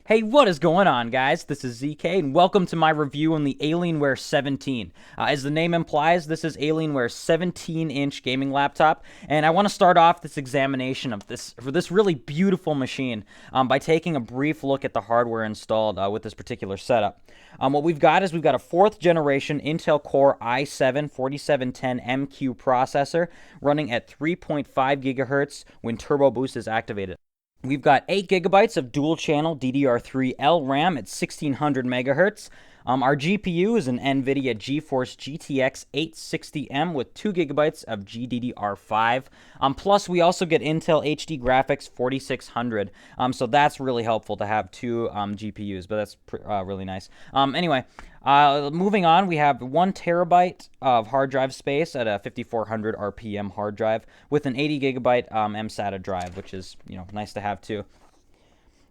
Hey, what is going on, guys? This is ZK, and welcome to my review on the Alienware 17. As the name implies, this is Alienware's 17-inch gaming laptop, and I want to start off this examination of this really beautiful machine by taking a brief look at the hardware installed with this particular setup. What we've got is a 4th generation Intel Core i7 4710MQ processor running at 3.5 gigahertz when Turbo Boost is activated. We've got 8 gigabytes of dual-channel DDR3L RAM at 1600 megahertz. Our GPU is an NVIDIA GeForce GTX 860M with 2 gigabytes of GDDR5. Plus, we also get Intel HD Graphics 4600. So that's really helpful to have two GPUs, but that's really nice. Anyway, moving on, we have 1 terabyte of hard drive space at a 5400 RPM hard drive with an 80 gigabyte mSATA drive, which is nice to have too.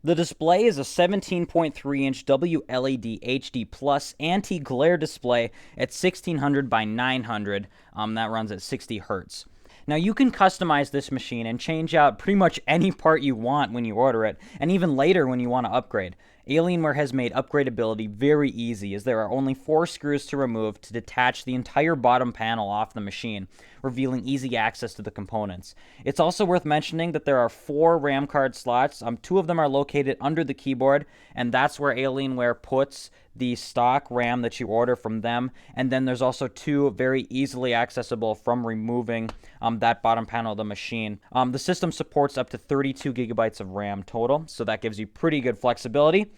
The display is a 17.3-inch WLED HD Plus anti-glare display at 1600 by 900. That runs at 60 hertz. Now, you can customize this machine and change out pretty much any part you want when you order it, and even later when you want to upgrade. Alienware has made upgradeability very easy, as there are only 4 screws to remove to detach the entire bottom panel off the machine, revealing easy access to the components. It's also worth mentioning that there are 4 RAM card slots. 2 of them are located under the keyboard, and that's where Alienware puts the stock RAM that you order from them. And then there's also 2 very easily accessible from removing that bottom panel of the machine. The system supports up to 32 gigabytes of RAM total, so that gives you pretty good flexibility.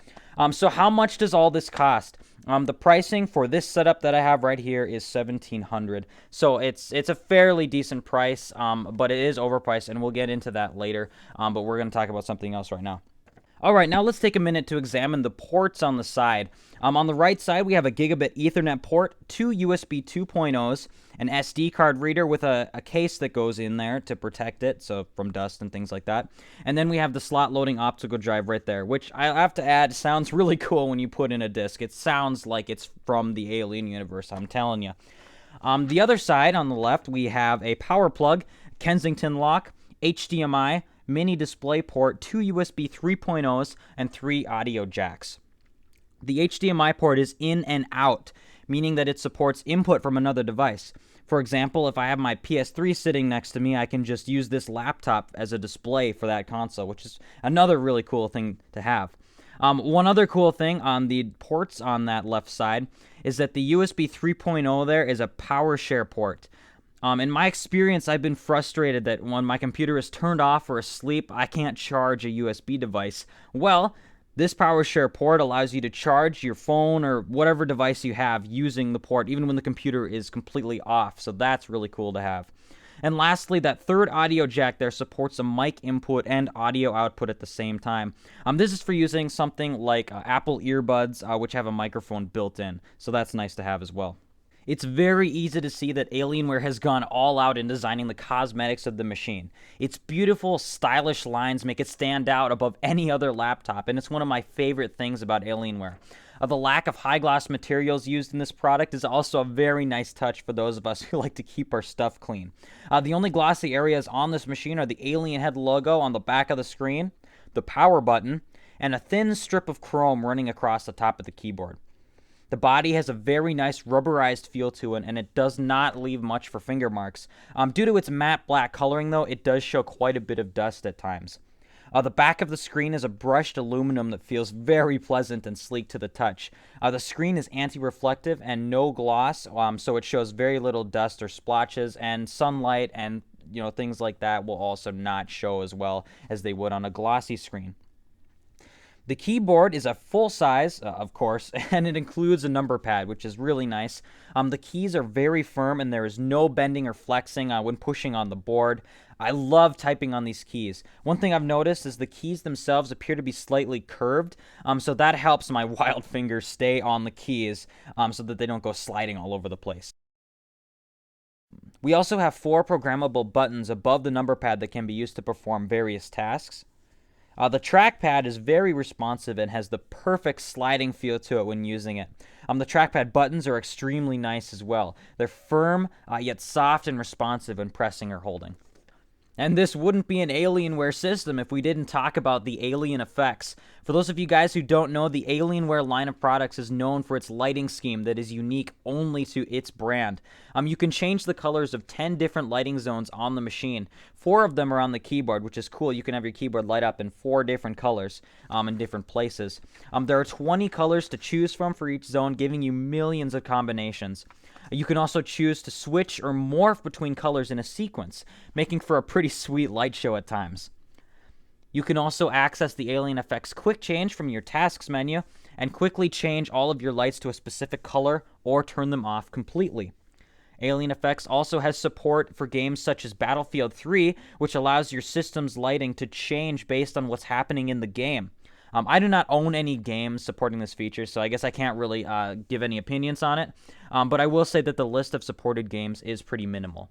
So how much does all this cost? The pricing for this setup that I have right here is $1,700. So it's a fairly decent price, but it is overpriced, and we'll get into that later. But we're going to talk about something else right now. Alright, now let's take a minute to examine the ports on the side. On the right side, we have a gigabit Ethernet port, 2 USB 2.0s, an SD card reader with a case that goes in there to protect it, so from dust and things like that. And then we have the slot loading optical drive right there, which I have to add sounds really cool when you put in a disc. It sounds like it's from the Alien universe, I'm telling you. The other side, on the left, we have a power plug, Kensington lock, HDMI, mini display port, 2 USB 3.0s, and 3 audio jacks. The HDMI port is in and out, meaning that it supports input from another device. For example, if I have my PS3 sitting next to me, I can just use this laptop as a display for that console, which is another really cool thing to have. One other cool thing on the ports on that left side is that the USB 3.0 there is a power share port. In my experience, I've been frustrated that when my computer is turned off or asleep, I can't charge a USB device. Well, this power share port allows you to charge your phone or whatever device you have using the port, even when the computer is completely off. So that's really cool to have. And lastly, that third audio jack there supports a mic input and audio output at the same time. This is for using something like Apple earbuds, which have a microphone built in. So that's nice to have as well. It's very easy to see that Alienware has gone all out in designing the cosmetics of the machine. Its beautiful, stylish lines make it stand out above any other laptop, and it's one of my favorite things about Alienware. The lack of high-gloss materials used in this product is also a very nice touch for those of us who like to keep our stuff clean. The only glossy areas on this machine are the Alien Head logo on the back of the screen, the power button, and a thin strip of chrome running across the top of the keyboard. The body has a very nice rubberized feel to it, and it does not leave much for finger marks. Due to its matte black coloring, though, it does show quite a bit of dust at times. The back of the screen is a brushed aluminum that feels very pleasant and sleek to the touch. The screen is anti-reflective and no gloss, so it shows very little dust or splotches, and sunlight and things like that will also not show as well as they would on a glossy screen. The keyboard is a full size, of course, and it includes a number pad, which is really nice. The keys are very firm, and there is no bending or flexing when pushing on the board. I love typing on these keys. One thing I've noticed is the keys themselves appear to be slightly curved, so that helps my wild fingers stay on the keys so that they don't go sliding all over the place. We also have 4 programmable buttons above the number pad that can be used to perform various tasks. The trackpad is very responsive and has the perfect sliding feel to it when using it. The trackpad buttons are extremely nice as well. They're firm, yet soft and responsive when pressing or holding. And this wouldn't be an Alienware system if we didn't talk about the alien effects. For those of you guys who don't know, the Alienware line of products is known for its lighting scheme that is unique only to its brand. You can change the colors of 10 different lighting zones on the machine. 4 of them are on the keyboard, which is cool. You can have your keyboard light up in 4 different colors in different places. There are 20 colors to choose from for each zone, giving you millions of combinations. You can also choose to switch or morph between colors in a sequence, making for a pretty sweet light show at times. You can also access the Alien Effects Quick Change from your Tasks menu and quickly change all of your lights to a specific color or turn them off completely. Alien Effects also has support for games such as Battlefield 3, which allows your system's lighting to change based on what's happening in the game. I do not own any games supporting this feature, so I guess I can't really give any opinions on it, but I will say that the list of supported games is pretty minimal.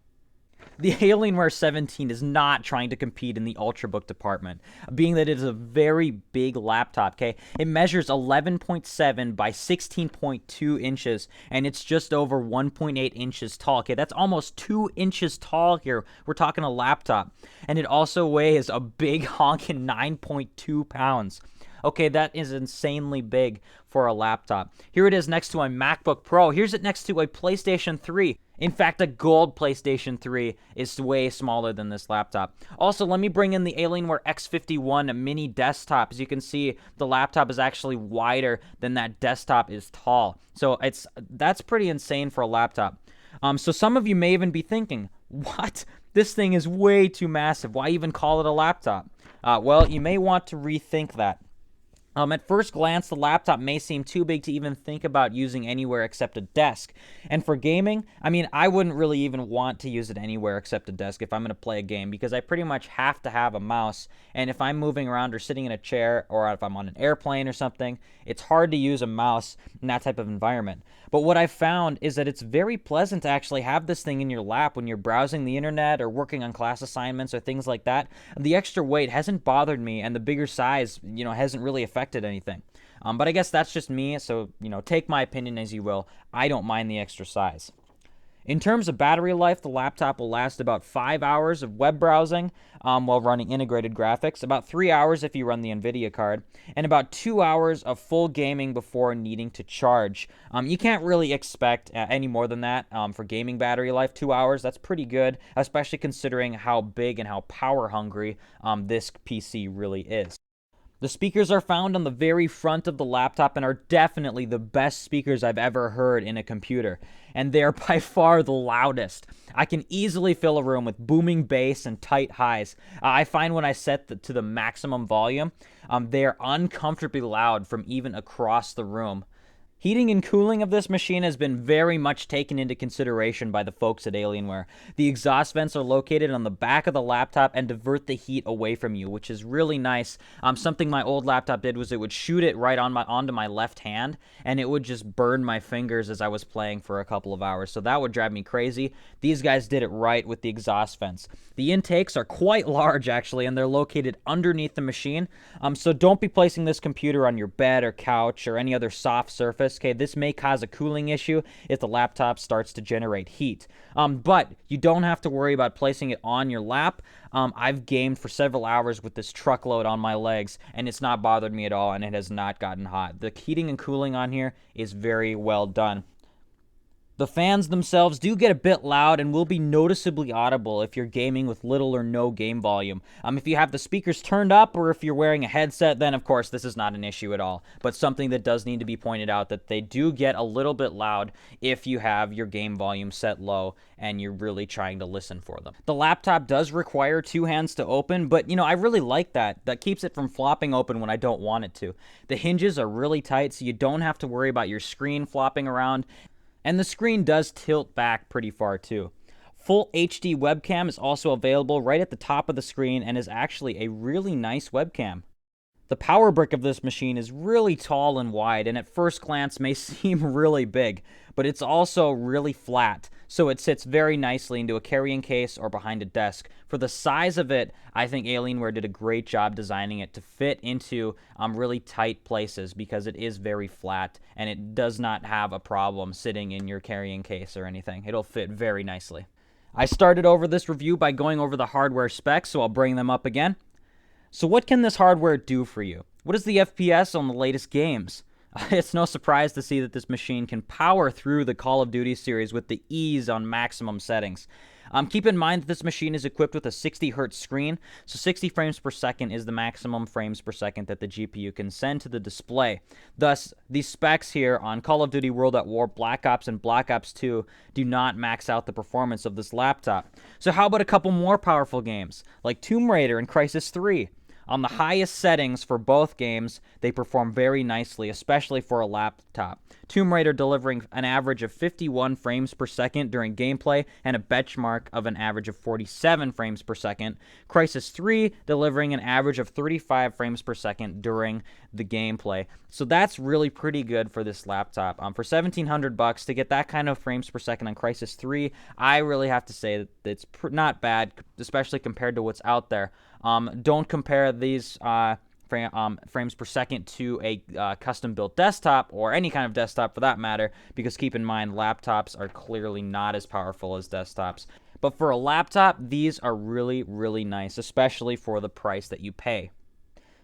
The Alienware 17 is not trying to compete in the Ultrabook department, being that it is a very big laptop, okay? It measures 11.7 by 16.2 inches, and it's just over 1.8 inches tall, okay? That's almost 2 inches tall here. We're talking a laptop. And it also weighs a big honkin' 9.2 pounds. Okay, that is insanely big for a laptop. Here it is next to a MacBook Pro. Here's it next to a PlayStation 3. In fact, a gold PlayStation 3 is way smaller than this laptop. Also, let me bring in the Alienware X51 mini desktop. As you can see, the laptop is actually wider than that desktop is tall. So that's pretty insane for a laptop. So some of you may even be thinking, what? This thing is way too massive. Why even call it a laptop? Well, you may want to rethink that. At first glance, the laptop may seem too big to even think about using anywhere except a desk. And for gaming, I mean, I wouldn't really even want to use it anywhere except a desk if I'm going to play a game, because I pretty much have to have a mouse. And if I'm moving around or sitting in a chair, or if I'm on an airplane or something, it's hard to use a mouse in that type of environment. But what I've found is that it's very pleasant to actually have this thing in your lap when you're browsing the internet or working on class assignments or things like that. The extra weight hasn't bothered me, and the bigger size, hasn't really affected anything. But I guess that's just me, so, take my opinion as you will. I don't mind the extra size. In terms of battery life, the laptop will last about 5 hours of web browsing while running integrated graphics, about 3 hours if you run the NVIDIA card, and about 2 hours of full gaming before needing to charge. You can't really expect any more than that for gaming battery life. 2 hours, that's pretty good, especially considering how big and how power hungry this PC really is. The speakers are found on the very front of the laptop and are definitely the best speakers I've ever heard in a computer. And they are by far the loudest. I can easily fill a room with booming bass and tight highs. I find when I set to the maximum volume, they are uncomfortably loud from even across the room. Heating and cooling of this machine has been very much taken into consideration by the folks at Alienware. The exhaust vents are located on the back of the laptop and divert the heat away from you, which is really nice. Something my old laptop did was it would shoot it right onto my left hand, and it would just burn my fingers as I was playing for a couple of hours. So that would drive me crazy. These guys did it right with the exhaust vents. The intakes are quite large, actually, and they're located underneath the machine. So don't be placing this computer on your bed or couch or any other soft surface. Okay, this may cause a cooling issue if the laptop starts to generate heat. But you don't have to worry about placing it on your lap. I've gamed for several hours with this truckload on my legs, and it's not bothered me at all, and it has not gotten hot. The heating and cooling on here is very well done. The fans themselves do get a bit loud and will be noticeably audible if you're gaming with little or no game volume. If you have the speakers turned up or if you're wearing a headset, then of course this is not an issue at all. But something that does need to be pointed out, that they do get a little bit loud if you have your game volume set low and you're really trying to listen for them. The laptop does require 2 hands to open, but I really like that. That keeps it from flopping open when I don't want it to. The hinges are really tight, so you don't have to worry about your screen flopping around. And the screen does tilt back pretty far too. Full HD webcam is also available right at the top of the screen and is actually a really nice webcam. The power brick of this machine is really tall and wide, and at first glance may seem really big, but it's also really flat, so it sits very nicely into a carrying case or behind a desk. For the size of it, I think Alienware did a great job designing it to fit into really tight places, because it is very flat and it does not have a problem sitting in your carrying case or anything. It'll fit very nicely. I started over this review by going over the hardware specs, so I'll bring them up again. So what can this hardware do for you? What is the FPS on the latest games? It's no surprise to see that this machine can power through the Call of Duty series with the ease on maximum settings. Keep in mind that this machine is equipped with a 60 Hz screen, so 60 frames per second is the maximum frames per second that the GPU can send to the display. Thus, these specs here on Call of Duty World at War, Black Ops, and Black Ops 2 do not max out the performance of this laptop. So how about a couple more powerful games, like Tomb Raider and Crysis 3? On the highest settings for both games, they perform very nicely, especially for a laptop. Tomb Raider delivering an average of 51 frames per second during gameplay and a benchmark of an average of 47 frames per second. Crysis 3 delivering an average of 35 frames per second during the gameplay. So that's really pretty good for this laptop. For $1,700 to get that kind of frames per second on Crysis 3, I really have to say that it's not bad, especially compared to what's out there. Don't compare these frames per second to a custom-built desktop or any kind of desktop for that matter, because keep in mind, laptops are clearly not as powerful as desktops. But for a laptop, these are really, really nice, especially for the price that you pay.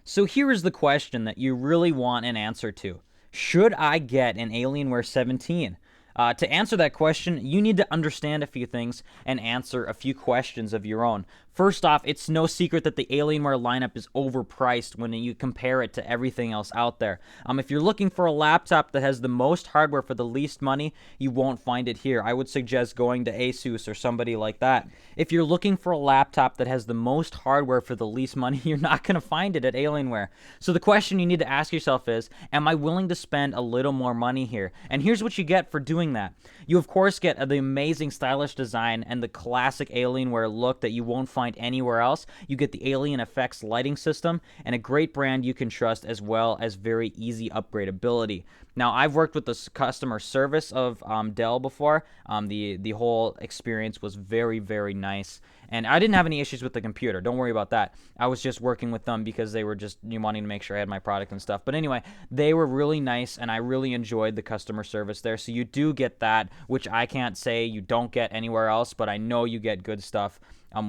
So here is the question that you really want an answer to. Should I get an Alienware 17? To answer that question, you need to understand a few things and answer a few questions of your own. First off, it's no secret that the Alienware lineup is overpriced when you compare it to everything else out there. If you're looking for a laptop that has the most hardware for the least money, you won't find it here. I would suggest going to Asus or somebody like that. If you're looking for a laptop that has the most hardware for the least money, you're not going to find it at Alienware. So the question you need to ask yourself is, am I willing to spend a little more money here? And here's what you get for doing that. You of course get the amazing stylish design and the classic Alienware look that you won't find anywhere else. You get the Alien Effects lighting system and a great brand you can trust, as well as very easy upgradeability. Now, I've worked with the customer service of Dell before. The whole experience was very, very nice. And I didn't have any issues with the computer. Don't worry about that. I was just working with them because they were just wanting to make sure I had my product and stuff. But anyway, they were really nice, and I really enjoyed the customer service there. So you do get that, which I can't say you don't get anywhere else, but I know you get good stuff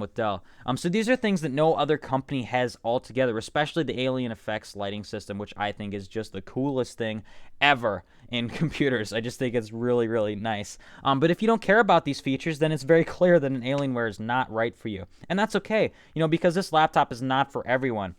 with Dell. So these are things that no other company has altogether, especially the Alien Effects lighting system, which I think is just the coolest thing ever in computers. I just think it's really, really nice. But if you don't care about these features, then it's very clear that an Alienware is not right for you. And that's okay, because this laptop is not for everyone.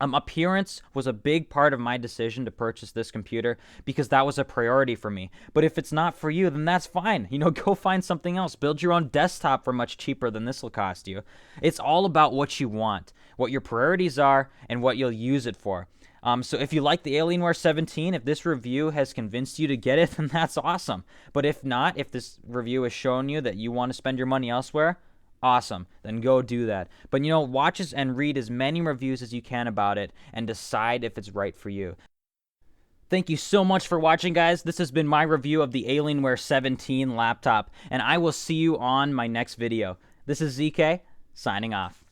Appearance was a big part of my decision to purchase this computer because that was a priority for me. But if it's not for you, then that's fine. Go find something else. Build your own desktop for much cheaper than this will cost you. It's all about what you want, what your priorities are, and what you'll use it for. So if you like the Alienware 17, if this review has convinced you to get it, then that's awesome. But if not, if this review has shown you that you want to spend your money elsewhere, awesome, then go do that. But watch and read as many reviews as you can about it and decide if it's right for you. Thank you so much for watching, guys. This has been my review of the Alienware 17 laptop, and I will see you on my next video. This is ZK, signing off.